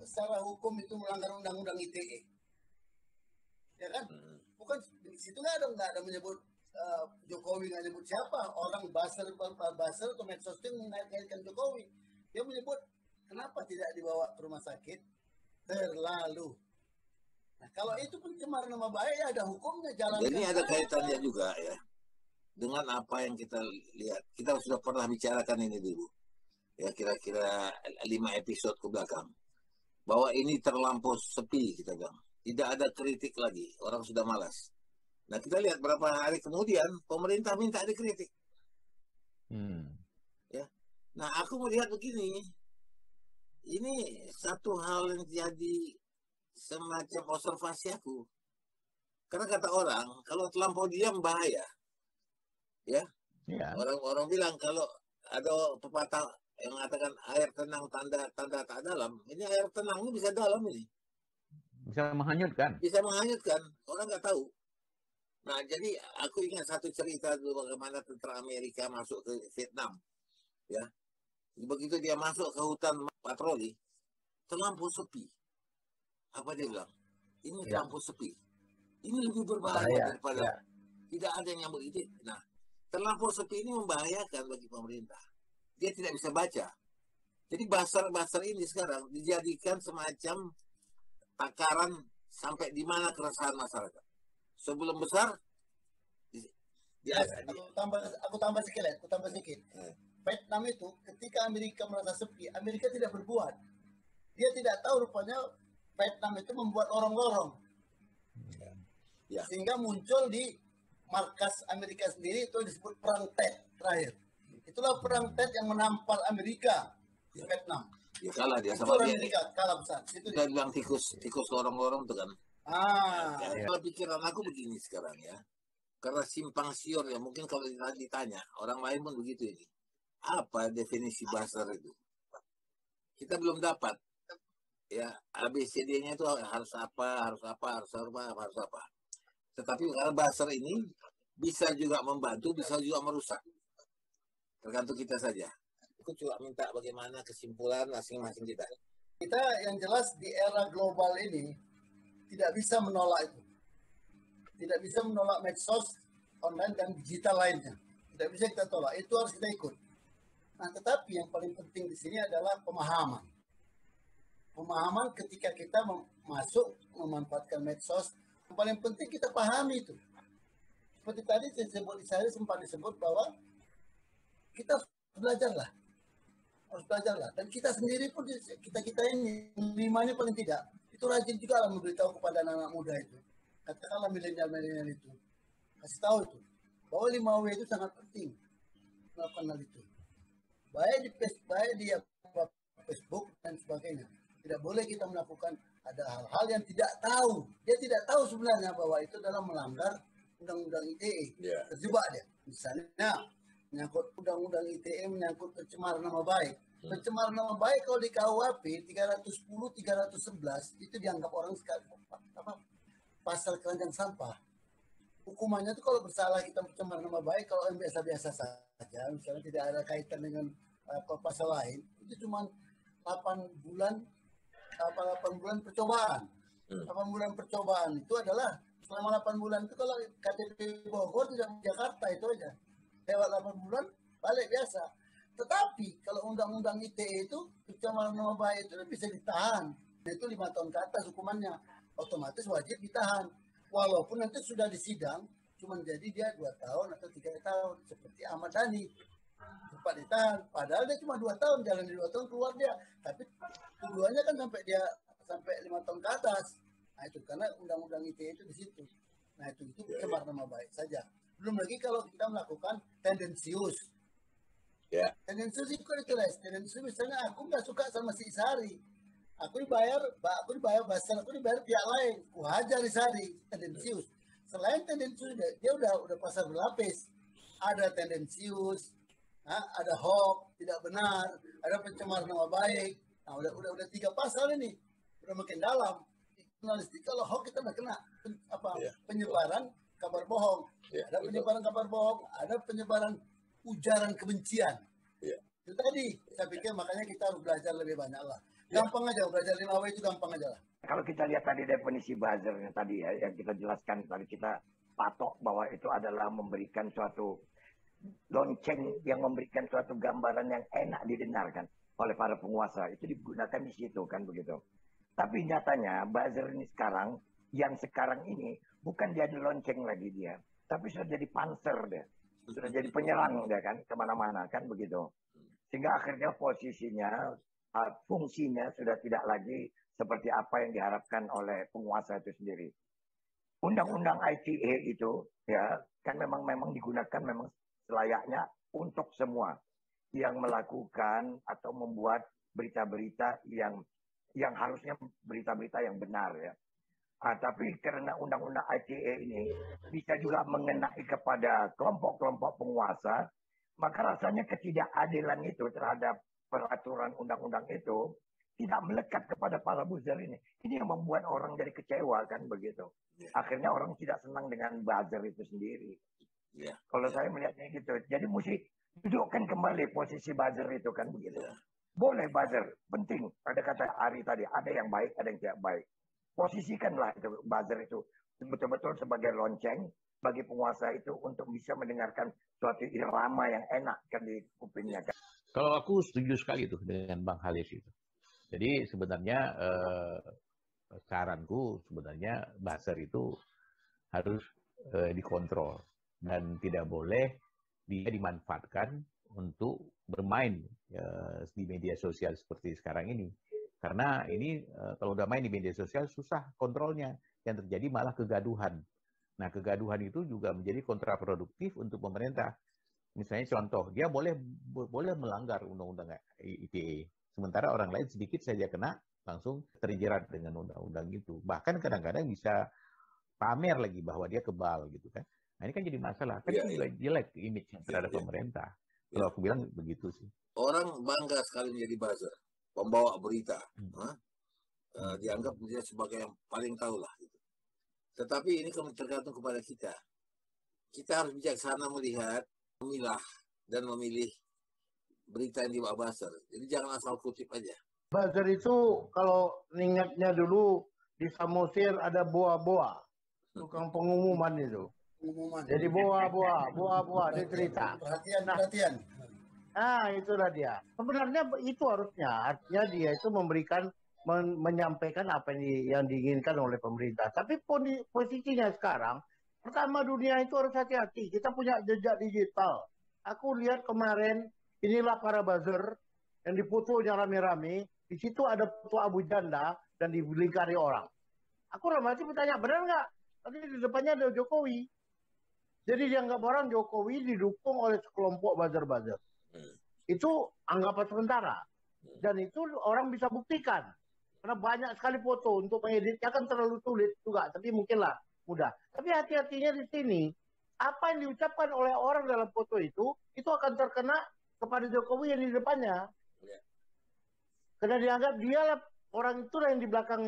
secara hukum itu melanggar undang-undang ITE. Ya kan? Bukan di situ nggak ada menyebut Jokowi, nggak nyebut siapa orang buzzer atau medsos itu mengaitkan Jokowi. Dia menyebut kenapa tidak dibawa ke rumah sakit terlalu. Nah, kalau itu pencemaran nama baik ya ada hukumnya, jalankan. Jadi ada kaitannya juga ya dengan apa yang kita lihat. Kita sudah pernah bicarakan ini dulu. Ya kira-kira 5 episode ke belakang. Bahwa ini terlampau sepi kita bilang. Tidak ada kritik lagi. Orang sudah malas. Nah kita lihat berapa hari kemudian pemerintah minta dikritik. Ya. Nah aku melihat begini. Ini satu hal yang jadi semacam observasi aku. Karena kata orang, kalau terlampau diam bahaya. Ya. Orang-orang bilang kalau ada pepatah yang mengatakan air tenang tanda tak dalam. Ini air tenang ini bisa dalam ini. Bisa menghanyutkan. Bisa menghanyutkan. Orang nggak tahu. Nah, jadi aku ingat satu cerita dulu bagaimana tentara Amerika masuk ke Vietnam. Ya. Begitu dia masuk ke hutan patroli, terlampau sepi. Apa dia bilang? Ini terlampau sepi. Ini lebih berbahaya daripada tidak ada yang nyambut itu. Nah, terlampau sepi ini membahayakan bagi pemerintah. Dia tidak bisa baca. Jadi basar ini sekarang dijadikan semacam takaran sampai di mana keresahan masyarakat. Sebelum besar, aku tambah sedikit. Vietnam itu ketika Amerika merasa sepi, Amerika tidak berbuat. Dia tidak tahu rupanya Vietnam itu membuat lorong-lorong. Ya. Sehingga muncul di markas Amerika sendiri itu disebut perang Tet terakhir. Itulah perang Tet yang menampar Amerika di Vietnam. Ya kalah dia sama dia. Amerika kalah besar. Kita bilang tikus lorong-lorong itu kan. Kalau pikiran aku begini sekarang ya. Karena simpang siur ya, mungkin kalau ditanya orang lain pun begitu ini. Apa definisi basar itu? Kita belum dapat. Ya, ABCD-nya itu harus apa. Tetapi karena basar ini bisa juga membantu, bisa juga merusak. Tergantung kita saja. Aku cuma minta bagaimana kesimpulan masing-masing kita. Kita yang jelas di era global ini tidak bisa menolak itu. Tidak bisa menolak medsos, online dan digital lainnya. Tidak bisa kita tolak. Itu harus kita ikut. Nah, tetapi yang paling penting di sini adalah pemahaman. Pemahaman ketika kita masuk memanfaatkan medsos, yang paling penting kita pahami itu. Seperti tadi saya sempat disebut bahwa kita belajarlah. Harus belajarlah. Dan kita sendiri pun, kita ini, limanya paling tidak, itu rajin juga lah memberitahu kepada anak-anak muda itu. Katakanlah milenial itu. Kasih tahu itu. Bahwa 5W itu sangat penting. Melakukan hal itu. Baik di Facebook dan sebagainya. Tidak boleh kita melakukan ada hal-hal yang tidak tahu. Dia tidak tahu sebenarnya bahwa itu adalah melanggar undang-undang ITE. Terjebak dia. Misalnya, menyangkut undang-undang ITE menyangkut pencemaran nama baik. Pencemaran nama baik kalau di KUHP 310, 311 itu dianggap orang sekali pasal keranjang sampah. Hukumannya itu kalau bersalah kita pencemaran nama baik, kalau yang biasa-biasa saja, misalnya tidak ada kaitan dengan pasal lain, itu cuma 8 bulan percobaan. 8 bulan percobaan itu adalah selama 8 bulan itu kalau KTP Bogor tidak di Jakarta itu aja. Lewat 8 bulan balik biasa. Tetapi kalau undang-undang ITE itu pencemaran nama baik itu bisa ditahan. Itu 5 tahun ke atas hukumannya. Otomatis wajib ditahan. Walaupun nanti sudah disidang, cuma jadi dia 2 tahun atau 3 tahun. Seperti Ahmad Dhani. Sempat ditahan. Padahal dia cuma 2 tahun. Jalan di 2 tahun keluar dia. Tapi tuduhannya kan sampai 5 tahun ke atas. Nah itu karena undang-undang ITE itu di situ. Nah itu pencemaran nama baik saja. Belum lagi kalau kita melakukan tendensius. Tendensius itu tendensius misalnya aku nggak suka sama si Isari. Aku dibayar basar, aku dibayar pihak lain. Aku hajar Isari, tendensius. Selain tendensius, dia udah pasar berlapis. Ada tendensius, ada hoax, tidak benar, ada pencemaran nama baik. Nah udah 3 pasal ini, udah makin dalam. Jurnalistik kalau hoax kita udah kena penyebaran kabar bohong. Ada penyebaran kabar bohong, ada penyebaran ujaran kebencian. Itu tadi saya pikir makanya kita harus belajar lebih banyak lah. Gampang aja, belajar 5W itu gampang aja lah. Kalau kita lihat tadi definisi buzzer yang tadi ya, yang kita jelaskan tadi, kita patok bahwa itu adalah memberikan suatu lonceng yang memberikan suatu gambaran yang enak didengarkan oleh para penguasa. Itu digunakan di situ kan begitu. Tapi nyatanya buzzer ini sekarang ini bukan jadi lonceng lagi dia, tapi sudah jadi panser dia, sudah jadi penyerang dia kan kemana-mana kan begitu. Sehingga akhirnya posisinya, fungsinya sudah tidak lagi seperti apa yang diharapkan oleh penguasa itu sendiri. Undang-undang ITE itu ya kan memang digunakan memang selayaknya untuk semua yang melakukan atau membuat berita-berita yang harusnya berita-berita yang benar ya. Tapi karena undang-undang ITE ini bisa juga mengenai kepada kelompok-kelompok penguasa, maka rasanya ketidakadilan itu terhadap peraturan undang-undang itu tidak melekat kepada para buzzer ini. Ini yang membuat orang jadi kecewa kan begitu. Akhirnya orang tidak senang dengan buzzer itu sendiri. Kalau saya melihatnya gitu. Jadi mesti dudukkan kembali posisi buzzer itu kan begitu. Boleh buzzer, penting. Ada kata Ari tadi, ada yang baik, ada yang tidak baik. Posisikanlah itu buzzer itu betul-betul sebagai lonceng bagi penguasa itu untuk bisa mendengarkan suatu irama yang enak kan di kupingnya kan. Kalau aku setuju sekali tuh dengan Bang Halis itu. Jadi sebenarnya saranku sebenarnya buzzer itu harus dikontrol dan tidak boleh dia dimanfaatkan untuk bermain di media sosial seperti sekarang ini. Karena ini kalau udah main di media sosial susah kontrolnya, yang terjadi malah kegaduhan. Nah, kegaduhan itu juga menjadi kontraproduktif untuk pemerintah. Misalnya contoh, dia boleh melanggar undang-undang ITE. Sementara orang lain sedikit saja kena, langsung terjerat dengan undang-undang itu. Bahkan kadang-kadang bisa pamer lagi bahwa dia kebal gitu kan. Nah, ini kan jadi masalah. Kan itu jelek image terhadap pemerintah. Kalau aku bilang begitu sih. Orang bangga sekali menjadi buzzer, pembawa berita. Dianggap dia sebagai yang paling tahu lah. Gitu. Tetapi ini tergantung kepada kita. Kita harus bijaksana melihat, memilah, dan memilih berita yang dibawa buzzer. Jadi jangan asal kutip aja. Buzzer itu kalau ingatnya dulu di Samosir ada boa-boa, tukang pengumuman itu. Jadi boa-boa dia cerita. Perhatian. Nah, itulah dia. Sebenarnya itu harusnya, artinya dia itu menyampaikan apa yang diinginkan oleh pemerintah. Tapi posisinya sekarang, pertama dunia itu harus hati-hati. Kita punya jejak digital. Aku lihat kemarin, inilah para buzzer yang difotonya rame-rame. Di situ ada foto Abu Janda dan dilingkari orang. Aku masih bertanya, benar nggak? Tadi di depannya ada Jokowi. Jadi dianggap orang Jokowi didukung oleh sekelompok buzzer-buzzer. Itu anggapan sementara. Dan itu orang bisa buktikan. Karena banyak sekali foto untuk mengeditnya kan terlalu sulit juga. Tapi mungkinlah mudah. Tapi hati-hatinya di sini. Apa yang diucapkan oleh orang dalam foto itu akan terkena kepada Jokowi yang di depannya. Karena dianggap dialah orang itulah yang di belakang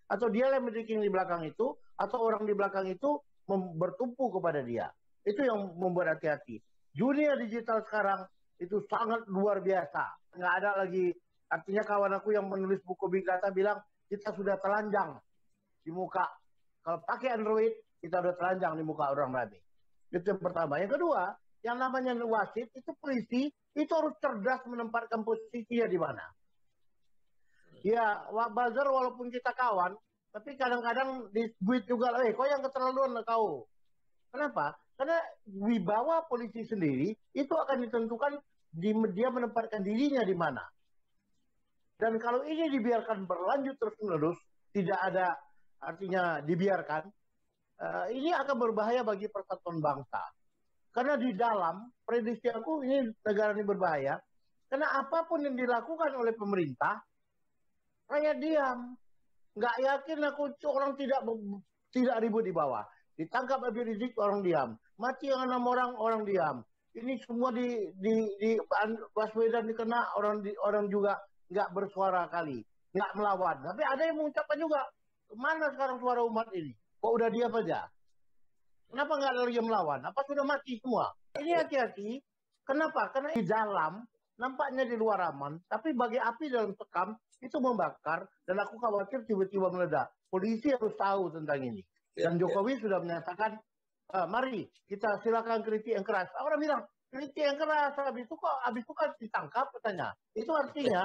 atau dialah yang yang di belakang itu, atau orang di belakang itu bertumpu kepada dia. Itu yang membuat hati-hati. Dunia digital sekarang itu sangat luar biasa. Nggak ada lagi, artinya kawan aku yang menulis buku Big Data bilang, kita sudah telanjang di muka. Kalau pakai Android, kita sudah telanjang di muka orang lain. Itu yang pertama. Yang kedua, yang namanya wasit, itu polisi, itu harus cerdas menempatkan posisinya di mana. Ya, buzzer walaupun kita kawan, tapi kadang-kadang disebut juga, kau yang keterlaluan kau. Kenapa? Karena wibawa polisi sendiri itu akan ditentukan dia menempatkan dirinya di mana. Dan kalau ini dibiarkan berlanjut terus-menerus, tidak ada artinya dibiarkan, ini akan berbahaya bagi persatuan bangsa. Karena di dalam prediksi aku ini negara ini berbahaya, karena apapun yang dilakukan oleh pemerintah, rakyat diam. Nggak yakin aku orang tidak ribut di bawah. Ditangkap Habib Rizik, orang diam. Mati yang 6 orang diam. Ini semua di Baswedan dikena, orang juga nggak bersuara kali. Nggak melawan. Tapi ada yang mengucapkan juga, mana sekarang suara umat ini? Kok udah diam aja? Kenapa nggak ada lagi yang melawan? Apa sudah mati semua? Ini hati-hati. Kenapa? Karena di dalam nampaknya di luar aman, tapi bagi api dalam sekam itu membakar, dan aku khawatir tiba-tiba meledak. Polisi harus tahu tentang ini. Dan Jokowi sudah menyatakan, mari kita silakan kritik yang keras. Orang bilang kritik yang keras, habis itu kan ditangkap katanya. Itu artinya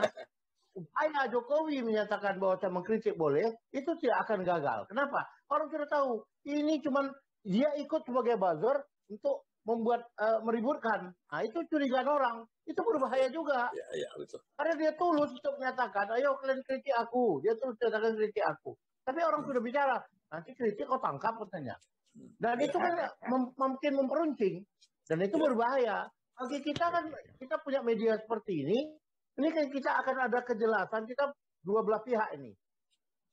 upaya Jokowi menyatakan bahwa saya mengkritik boleh, itu tidak akan gagal. Kenapa? Orang sudah tahu ini cuman dia ikut sebagai buzzer untuk membuat meributkan. Nah, itu curigaan orang. Itu berbahaya juga. Ya, betul. Karena dia tulus untuk menyatakan, ayo kalian kritik aku. Dia tulus menyatakan kritik aku. Tapi orang sudah bicara, nanti kritik kau tangkap katanya. Dan itu kan mungkin memperuncing. Dan itu berbahaya. Bagi kita kan, kita punya media seperti ini kan kita akan ada kejelasan, kita dua belah pihak ini.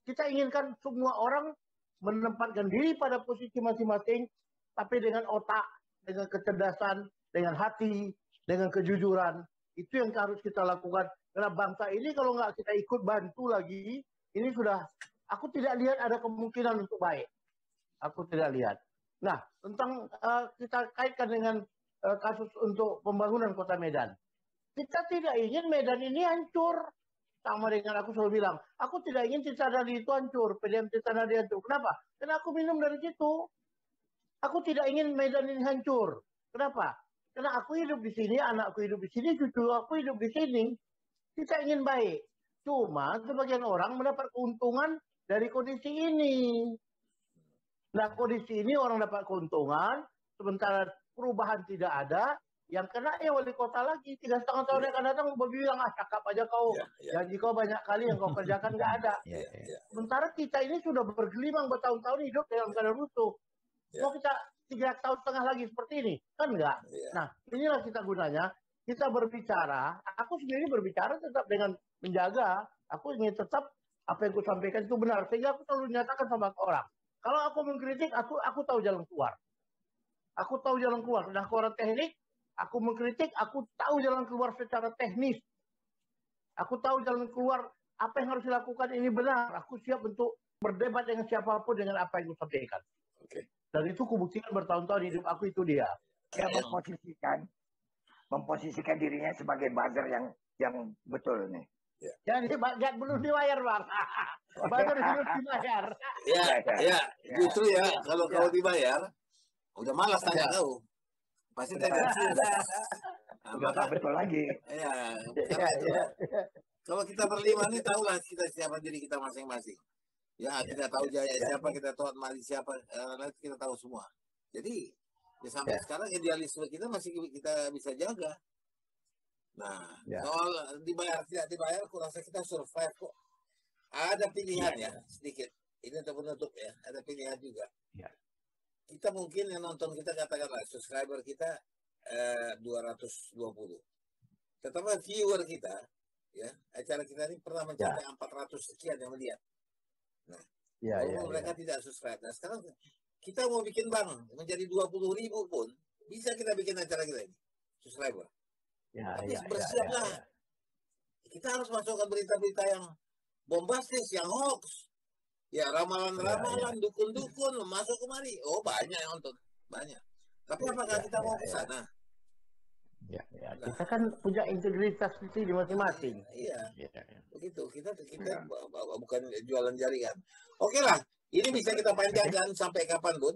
Kita inginkan semua orang menempatkan diri pada posisi masing-masing, tapi dengan otak, dengan kecerdasan, dengan hati, dengan kejujuran. Itu yang harus kita lakukan. Karena bangsa ini kalau nggak kita ikut bantu lagi, ini sudah, aku tidak lihat ada kemungkinan untuk baik. Aku tidak lihat. Nah, tentang kita kaitkan dengan kasus untuk pembangunan Kota Medan. Kita tidak ingin Medan ini hancur. Sama dengan aku selalu bilang, aku tidak ingin Cisadane itu hancur, PDM Cisadane hancur. Kenapa? Karena aku minum dari situ. Aku tidak ingin Medan ini hancur. Kenapa? Karena aku hidup di sini, anakku hidup di sini, cucu aku hidup di sini. Kita ingin baik. Cuma sebagian orang mendapat keuntungan dari kondisi ini. Nah, kondisi ini orang dapat keuntungan, sementara perubahan tidak ada. Yang kena ya wali kota lagi. 3,5 tahun yang akan datang, Bobi bilang, cakap aja kau. Janji kau banyak kali yang kau kerjakan nggak ada. Sementara kita ini sudah bergelimang bertahun-tahun hidup dalam keadaan rusuh. Mau kita 3,5 tahun lagi seperti ini? Kan enggak. Nah, inilah kita gunanya. Kita berbicara, aku sendiri berbicara tetap dengan menjaga. Aku ingin tetap apa yang aku sampaikan itu benar. Sehingga aku selalu nyatakan sama orang. Kalau aku mengkritik, aku tahu jalan keluar. Aku tahu jalan keluar. Nah, ke orang teknik, aku mengkritik, aku tahu jalan keluar secara teknis. Aku tahu jalan keluar apa yang harus dilakukan ini benar. Aku siap untuk berdebat dengan siapapun dengan apa yang aku sampaikan. Dan itu kubuktikan bertahun-tahun hidup aku itu dia. Dia memposisikan dirinya sebagai buzzer yang betul nih. Jadi belum dibayar, Bang. Buzzer belum dibayar. Ya, justru ya kalau kau dibayar, udah malas tanya kau. Pasti tanya. Maka betul lagi. Ya, kalau kita berlima nih tahulah kita siapa diri kita masing-masing. Ya, kita tahu Jaya siapa, kita tahu Mali siapa, kita tahu semua. Jadi sampai sekarang idealisme kita masih kita bisa jaga. Nah, soal dibayar tidak dibayar, aku rasa kita survive kok. Ada pilihan ya sedikit. Ini untuk penutup ya, ada pilihan juga. Kita mungkin yang nonton kita katakanlah subscriber kita 220. Tetapi viewer kita, ya acara kita ini pernah mencapai 400 sekian yang melihat. Nah, mereka tidak subscribe. Nah, sekarang kita mau bikin bank menjadi 20.000 pun bisa kita bikin acara kita ini subscriber. Tapi bersiaplah. Kita harus masukkan berita-berita yang bombastis, yang hoax. Ya, ramalan-ramalan, dukun-dukun masuk kemari. Oh, banyak yang nonton. Banyak. Tapi apakah kita mau ke sana? Kita kan punya integritas di masing-masing. Iya. Begitu. Kita bukan jualan jaringan. Oke lah. Ini bisa kita panjangkan sampai kapanpun.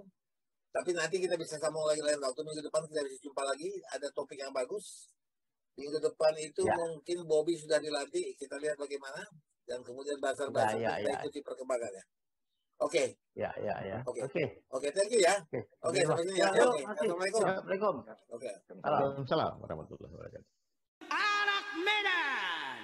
Tapi nanti kita bisa sambung lagi lain waktu. Minggu depan kita bisa jumpa lagi. Ada topik yang bagus. Minggu depan itu mungkin Bobby sudah dilatih. Kita lihat bagaimana. Dan kemudian basar-basar kita ikuti perkembangannya. Oke. Oke, thank you ya. Oke, sampai sini ya. Assalamualaikum. Assalamualaikum. Oke. Waalaikumsalam warahmatullahi wabarakatuh. Anak Medan.